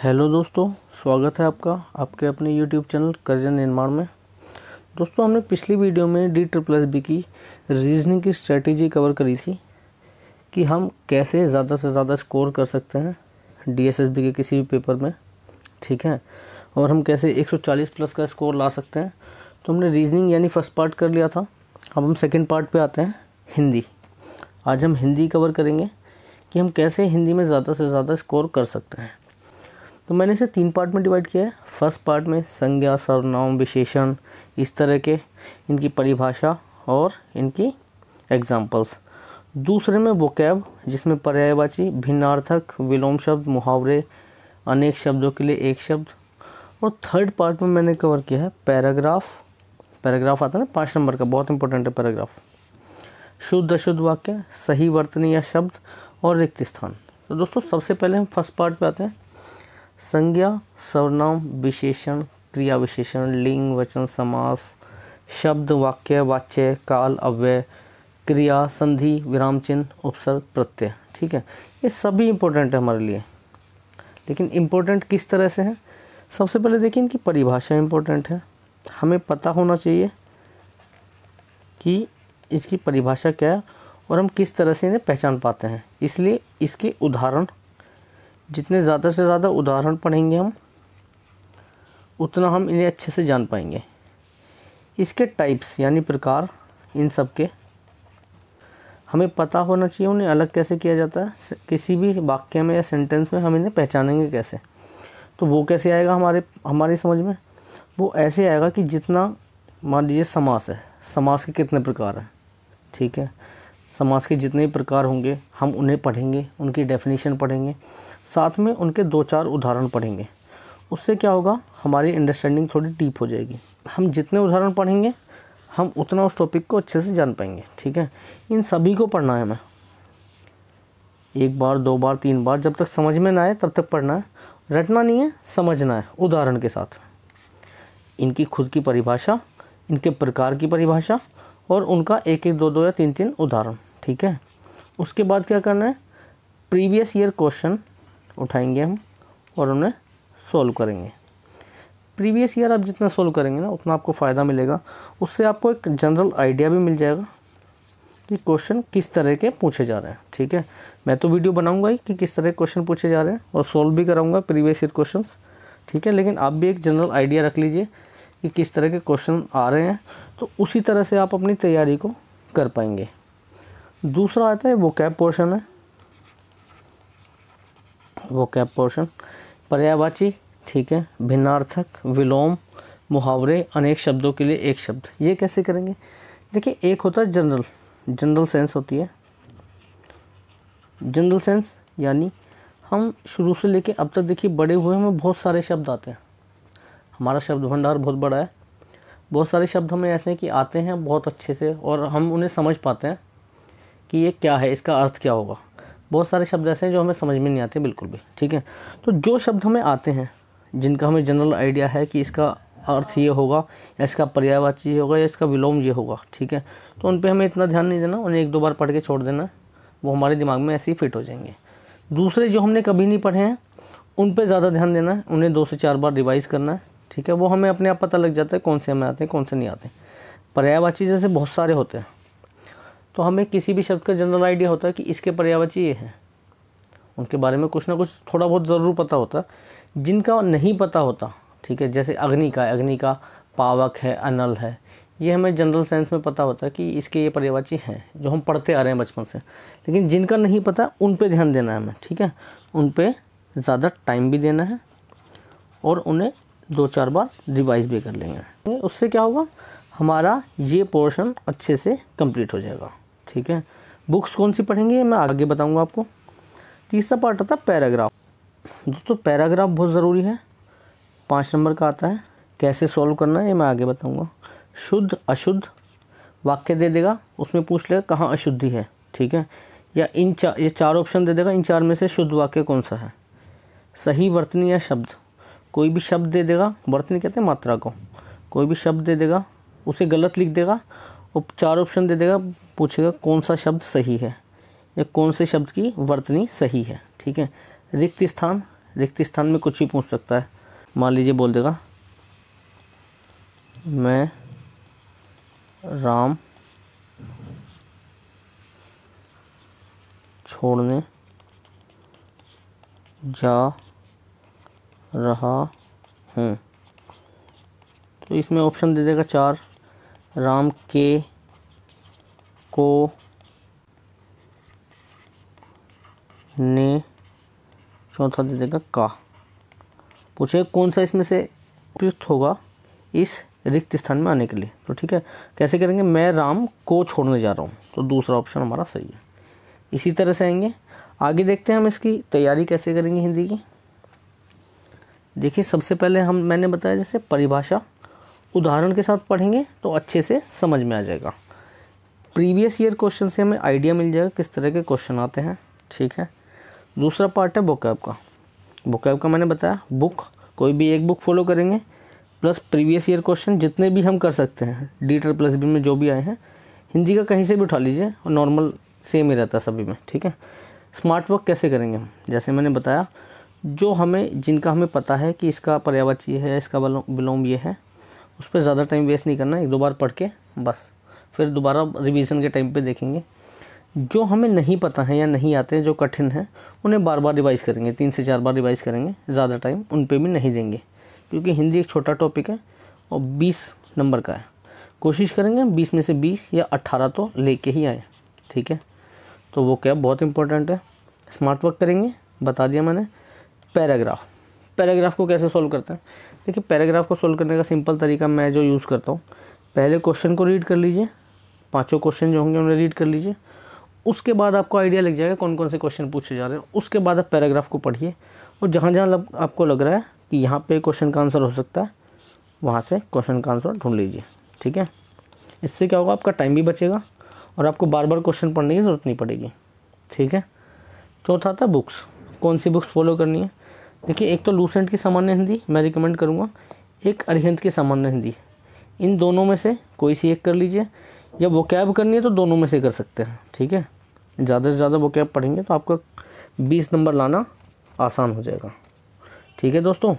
Hello दोस्तों, स्वागत है आपका आपके अपने यूट्यूब चैनल करियर निर्माण में। दोस्तों, हमने पिछली वीडियो में DSSB की रीजनिंग की स्ट्रेटेजी कवर करी थी कि हम कैसे ज़्यादा से ज़्यादा स्कोर कर सकते हैं DSSB के किसी भी पेपर में, ठीक है, और हम कैसे 140 प्लस का स्कोर ला सकते हैं। तो हमने रीजनिंग यानी फर्स्ट पार्ट कर लिया था। अब हम सेकेंड पार्ट पे आते हैं, हिंदी। आज हम हिंदी कवर करेंगे कि हम कैसे हिंदी में ज़्यादा से ज़्यादा स्कोर कर सकते हैं। तो मैंने इसे 3 पार्ट में डिवाइड किया है। फर्स्ट पार्ट में संज्ञा, सर्वनाम, विशेषण, इस तरह के इनकी परिभाषा और इनकी एग्जाम्पल्स। दूसरे में वोकैब, जिसमें पर्यायवाची, भिन्नार्थक, विलोम शब्द, मुहावरे, अनेक शब्दों के लिए एक शब्द। और थर्ड पार्ट में मैंने कवर किया है पैराग्राफ। पैराग्राफ आता है ना 5 नंबर का, बहुत इंपॉर्टेंट है पैराग्राफ। शुद्ध अशुद्ध वाक्य, सही वर्तनी या शब्द और रिक्त स्थान। तो दोस्तों, सबसे पहले हम फर्स्ट पार्ट पे आते हैं। संज्ञा, सर्वनाम, विशेषण, क्रिया विशेषण, लिंग, वचन, समास, शब्द, वाक्य, वाच्य, काल, अव्यय, क्रिया, संधि, विराम चिन्ह, उपसर्ग, प्रत्यय, ठीक है। ये सभी इंपॉर्टेंट है हमारे लिए, लेकिन इम्पोर्टेंट किस तरह से है। सबसे पहले देखिए, इनकी परिभाषा इंपॉर्टेंट है। हमें पता होना चाहिए कि इसकी परिभाषा क्या है और हम किस तरह से इन्हें पहचान पाते हैं। इसलिए इसके उदाहरण, जितने ज़्यादा से ज़्यादा उदाहरण पढ़ेंगे हम, उतना हम इन्हें अच्छे से जान पाएंगे। इसके टाइप्स यानी प्रकार, इन सब के हमें पता होना चाहिए। उन्हें अलग कैसे किया जाता है, किसी भी वाक्य में या सेंटेंस में हम इन्हें पहचानेंगे कैसे। तो वो कैसे आएगा हमारी समझ में। वो ऐसे आएगा कि जितना, मान लीजिए समास है, समास के कितने प्रकार हैं, ठीक है। समास के जितने प्रकार होंगे हम उन्हें पढ़ेंगे, उनकी डेफिनेशन पढ़ेंगे, साथ में उनके 2-4 उदाहरण पढ़ेंगे। उससे क्या होगा, हमारी अंडरस्टैंडिंग थोड़ी डीप हो जाएगी। हम जितने उदाहरण पढ़ेंगे हम उतना उस टॉपिक को अच्छे से जान पाएंगे, ठीक है। इन सभी को पढ़ना है हमें, 1 बार 2 बार 3 बार, जब तक समझ में ना आए तब तक पढ़ना है। रटना नहीं है, समझना है उदाहरण के साथ। इनकी खुद की परिभाषा, इनके प्रकार की परिभाषा और उनका 1-1 2-2 या 3-3 उदाहरण, ठीक है। उसके बाद क्या करना है, प्रीवियस ईयर क्वेश्चन उठाएंगे हम और उन्हें सोल्व करेंगे। प्रीवियस ईयर आप जितना सोल्व करेंगे ना, उतना आपको फ़ायदा मिलेगा। उससे आपको एक जनरल आइडिया भी मिल जाएगा कि क्वेश्चन किस तरह के पूछे जा रहे हैं, ठीक है। मैं तो वीडियो बनाऊंगा ही कि किस तरह के क्वेश्चन पूछे जा रहे हैं और सोल्व भी कराऊंगा प्रीवियस ईयर क्वेश्चंस, ठीक है। लेकिन आप भी एक जनरल आइडिया रख लीजिए कि किस तरह के क्वेश्चन आ रहे हैं, तो उसी तरह से आप अपनी तैयारी को कर पाएंगे। दूसरा आता है वोकैब पोर्शन है। वोकैब पोर्शन पर्यायवाची, ठीक है, भिन्नार्थक, विलोम, मुहावरे, अनेक शब्दों के लिए एक शब्द। ये कैसे करेंगे, देखिए, एक होता है जनरल सेंस होती है। जनरल सेंस यानी हम शुरू से लेके अब तक देखिए बड़े हुए हमें बहुत सारे शब्द आते हैं। हमारा शब्द भंडार बहुत बड़ा है। बहुत सारे शब्द हमें ऐसे हैं कि आते हैं बहुत अच्छे से और हम उन्हें समझ पाते हैं कि ये क्या है, इसका अर्थ क्या होगा। बहुत सारे शब्द ऐसे हैं जो हमें समझ में नहीं आते बिल्कुल भी, ठीक है। तो जो शब्द हमें आते हैं, जिनका हमें जनरल आइडिया है कि इसका अर्थ ये होगा या इसका पर्यायवाची ये होगा या इसका विलोम ये होगा, ठीक है, तो उन पे हमें इतना ध्यान नहीं देना, उन्हें 1-2 बार पढ़ के छोड़ देना, वो हमारे दिमाग में ऐसे ही फिट हो जाएंगे। दूसरे जो हमने कभी नहीं पढ़े हैं उन पे ज़्यादा ध्यान देना है, उन्हें 2 से 4 बार रिवाइज़ करना है, ठीक है। वो हमें अपने आप पता लग जाता है कौन से हमें आते हैं कौन से नहीं आते। पर्यायवाची जैसे बहुत सारे होते हैं, तो हमें किसी भी शब्द का जनरल आइडिया होता है कि इसके पर्यायवाची ये हैं, उनके बारे में कुछ ना कुछ थोड़ा बहुत ज़रूर पता होता है। जिनका नहीं पता होता, ठीक है, जैसे अग्नि का पावक है, अनल है, ये हमें जनरल सेंस में पता होता है कि इसके ये पर्यायवाची हैं, जो हम पढ़ते आ रहे हैं बचपन से। लेकिन जिनका नहीं पता उन पे ध्यान देना है हमें, ठीक है। उन पे ज़्यादा टाइम भी देना है और उन्हें 2-4 बार रिवाइज़ भी कर लेंगे। उससे क्या होगा, हमारा ये पोर्शन अच्छे से कंप्लीट हो जाएगा, ठीक है। बुक्स कौन सी पढ़ेंगे मैं आगे बताऊंगा आपको। तीसरा पार्ट आता है पैराग्राफ। दोस्तों, पैराग्राफ बहुत ज़रूरी है, 5 नंबर का आता है। कैसे सॉल्व करना है ये मैं आगे बताऊंगा। शुद्ध अशुद्ध वाक्य दे देगा, उसमें पूछ लेगा कहाँ अशुद्धि है, ठीक है, या ये 4 ऑप्शन दे देगा, इन 4 में से शुद्ध वाक्य कौन सा है। सही वर्तनी या शब्द, कोई भी शब्द दे देगा, वर्तनी कहते हैं मात्रा को, कोई भी शब्द दे देगा उसे गलत लिख देगा और 4 ऑप्शन दे देगा, पूछेगा कौन सा शब्द सही है या कौन से शब्द की वर्तनी सही है, ठीक है। रिक्त स्थान, रिक्त स्थान में कुछ भी पूछ सकता है। मान लीजिए बोल देगा मैं राम छोड़ने जा रहा हूँ, तो इसमें ऑप्शन दे देगा 4, राम के, को, ने, चौथा दे देगा का। पूछे कौन सा इसमें से उपयुक्त होगा इस रिक्त स्थान में आने के लिए। तो ठीक है, कैसे करेंगे, मैं राम को छोड़ने जा रहा हूँ, तो दूसरा ऑप्शन हमारा सही है। इसी तरह से आएंगे आगे, देखते हैं हम इसकी तैयारी कैसे करेंगे हिंदी की। देखिए सबसे पहले मैंने बताया जैसे परिभाषा उदाहरण के साथ पढ़ेंगे तो अच्छे से समझ में आ जाएगा। प्रीवियस ईयर क्वेश्चन से हमें आइडिया मिल जाएगा किस तरह के क्वेश्चन आते हैं। ठीक है, दूसरा पार्ट है वोकैब का। वोकैब का मैंने बताया बुक, कोई भी एक बुक फॉलो करेंगे प्लस प्रीवियस ईयर क्वेश्चन जितने भी हम कर सकते हैं D++ में जो भी आए हैं, हिंदी का कहीं से भी उठा लीजिए और नॉर्मल सेम ही रहता है सभी में। ठीक है, स्मार्ट वर्क कैसे करेंगे हम, जैसे मैंने बताया जिनका हमें पता है कि इसका पर्यायवाची ये है, इसका विलोम ये है, उस पर ज़्यादा टाइम वेस्ट नहीं करना, 1-2 बार पढ़ के बस फिर दोबारा रिवीजन के टाइम पे देखेंगे। जो हमें नहीं पता है या नहीं आते हैं, जो कठिन है, उन्हें बार बार रिवाइज़ करेंगे, 3 से 4 बार रिवाइज़ करेंगे, ज़्यादा टाइम उन पे भी नहीं देंगे, क्योंकि हिंदी एक छोटा टॉपिक है और 20 नंबर का है। कोशिश करेंगे 20 में से 20 या 18 तो लेके ही आए। ठीक है, तो वो क्या बहुत इंपॉर्टेंट है। स्मार्ट वर्क करेंगे, बता दिया मैंने। पैराग्राफ को कैसे सॉल्व करते हैं, देखिए पैराग्राफ को सॉल्व करने का सिंपल तरीका मैं जो यूज़ करता हूँ, पहले क्वेश्चन को रीड कर लीजिए, 5 क्वेश्चन जो होंगे उन्हें रीड कर लीजिए, उसके बाद आपको आइडिया लग जाएगा कौन कौन से क्वेश्चन पूछे जा रहे हैं। उसके बाद आप पैराग्राफ को पढ़िए और जहाँ जहाँ आपको लग रहा है कि यहाँ पे क्वेश्चन का आंसर हो सकता है, वहाँ से क्वेश्चन का आंसर ढूंढ लीजिए। ठीक है, इससे क्या होगा, आपका टाइम भी बचेगा और आपको बार बार क्वेश्चन पढ़ने की ज़रूरत नहीं पड़ेगी। ठीक है, चौथा था बुक्स, कौन सी बुक्स फॉलो करनी है। देखिए एक तो लूसेंट की सामान्य हिंदी मैं रिकमेंड करूँगा, एक अरिहंत की सामान्य हिंदी, इन दोनों में से कोई सी एक कर लीजिए, या वोकैब करनी है तो दोनों में से कर सकते हैं। ठीक है, ज़्यादा से ज़्यादा वोकैब पढ़ेंगे तो आपका 20 नंबर लाना आसान हो जाएगा। ठीक है दोस्तों,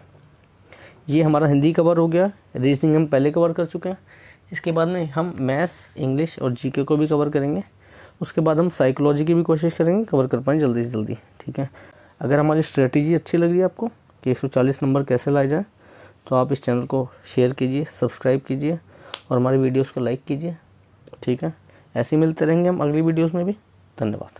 ये हमारा हिंदी कवर हो गया, रीजनिंग हम पहले कवर कर चुके हैं। इसके बाद में हम मैथ्स, इंग्लिश और जीके को भी कवर करेंगे। उसके बाद हम साइकोलॉजी की भी कोशिश करेंगे कवर कर पाएँ जल्दी से जल्दी। ठीक है, अगर हमारी स्ट्रेटजी अच्छी लग रही है आपको कि 140 नंबर कैसे लाए जाए, तो आप इस चैनल को शेयर कीजिए, सब्सक्राइब कीजिए और हमारी वीडियोस को लाइक कीजिए। ठीक है, ऐसे ही मिलते रहेंगे हम अगली वीडियोस में भी। धन्यवाद।